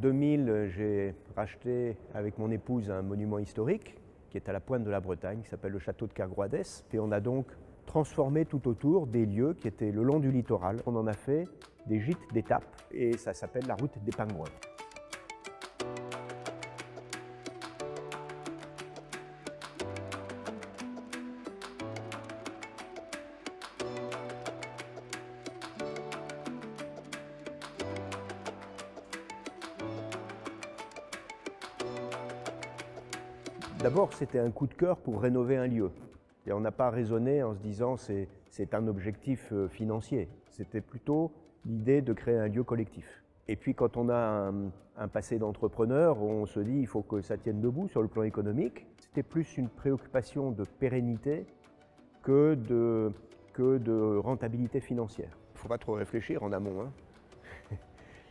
2000, j'ai racheté avec mon épouse un monument historique qui est à la pointe de la Bretagne, qui s'appelle le château de Kergrouadès. Et on a donc transformé tout autour des lieux qui étaient le long du littoral. On en a fait des gîtes d'étape et ça s'appelle la route des Pingouins. D'abord, c'était un coup de cœur pour rénover un lieu. Et on n'a pas raisonné en se disant c'est un objectif financier. C'était plutôt l'idée de créer un lieu collectif. Et puis quand on a un passé d'entrepreneur, on se dit il faut que ça tienne debout sur le plan économique. C'était plus une préoccupation de pérennité que de rentabilité financière. Il ne faut pas trop réfléchir en amont. Hein.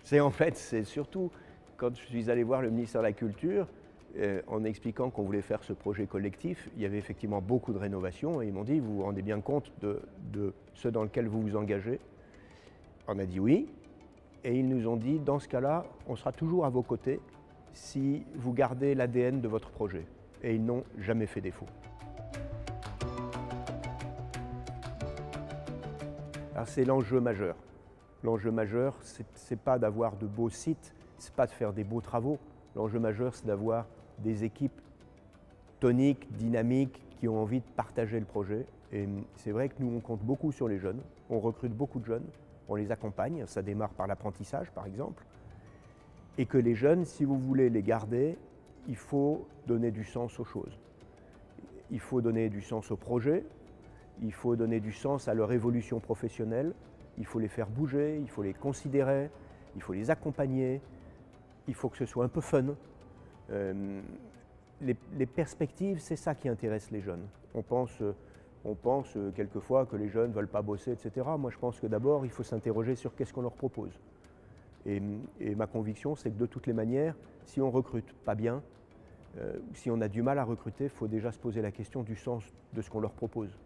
C'est surtout quand je suis allé voir le ministère de la Culture, en expliquant qu'on voulait faire ce projet collectif, il y avait effectivement beaucoup de rénovations et ils m'ont dit vous vous rendez bien compte de ce dans lequel vous vous engagez? On a dit oui et ils nous ont dit dans ce cas-là, on sera toujours à vos côtés si vous gardez l'ADN de votre projet. Et ils n'ont jamais fait défaut. Alors c'est l'enjeu majeur. L'enjeu majeur, c'est pas d'avoir de beaux sites, c'est pas de faire des beaux travaux. L'enjeu majeur, c'est d'avoir des équipes toniques, dynamiques, qui ont envie de partager le projet. Et c'est vrai que nous, on compte beaucoup sur les jeunes. On recrute beaucoup de jeunes, on les accompagne. Ça démarre par l'apprentissage, par exemple. Et que les jeunes, si vous voulez les garder, il faut donner du sens aux choses. Il faut donner du sens au projet, il faut donner du sens à leur évolution professionnelle, il faut les faire bouger, il faut les considérer, il faut les accompagner, il faut que ce soit un peu fun. Les perspectives, c'est ça qui intéresse les jeunes. On pense quelquefois que les jeunes ne veulent pas bosser, etc. Moi, je pense que d'abord, il faut s'interroger sur qu'est-ce qu'on leur propose. Et ma conviction, c'est que de toutes les manières, si on ne recrute pas bien, si on a du mal à recruter, il faut déjà se poser la question du sens de ce qu'on leur propose.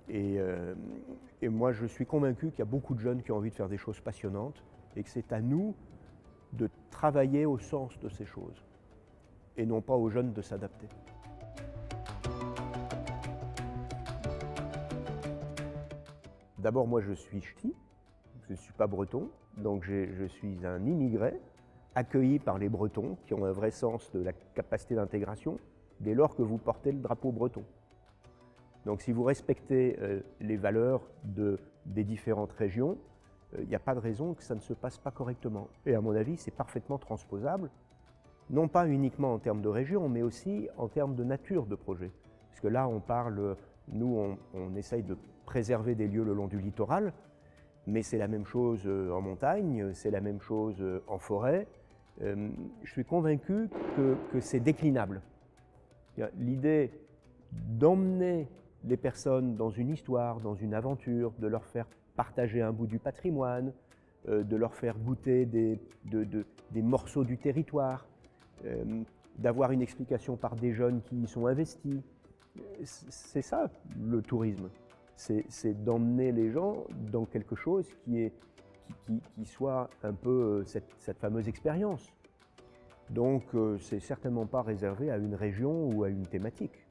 Et moi, je suis convaincu qu'il y a beaucoup de jeunes qui ont envie de faire des choses passionnantes et que c'est à nous de travailler au sens de ces choses et non pas aux jeunes de s'adapter. D'abord, moi je suis ch'ti, je ne suis pas breton, donc je suis un immigré accueilli par les Bretons qui ont un vrai sens de la capacité d'intégration dès lors que vous portez le drapeau breton. Donc si vous respectez les valeurs des différentes régions, il n'y a pas de raison que ça ne se passe pas correctement. Et à mon avis, c'est parfaitement transposable, non pas uniquement en termes de région, mais aussi en termes de nature de projet. Parce que là, on essaye de préserver des lieux le long du littoral, mais c'est la même chose en montagne, c'est la même chose en forêt. Je suis convaincu que c'est déclinable. L'idée d'emmener les personnes dans une histoire, dans une aventure, de leur faire partager un bout du patrimoine, de leur faire goûter des morceaux du territoire, d'avoir une explication par des jeunes qui y sont investis. C'est ça le tourisme, c'est d'emmener les gens dans quelque chose qui soit un peu cette fameuse expérience. Donc c'est certainement pas réservé à une région ou à une thématique.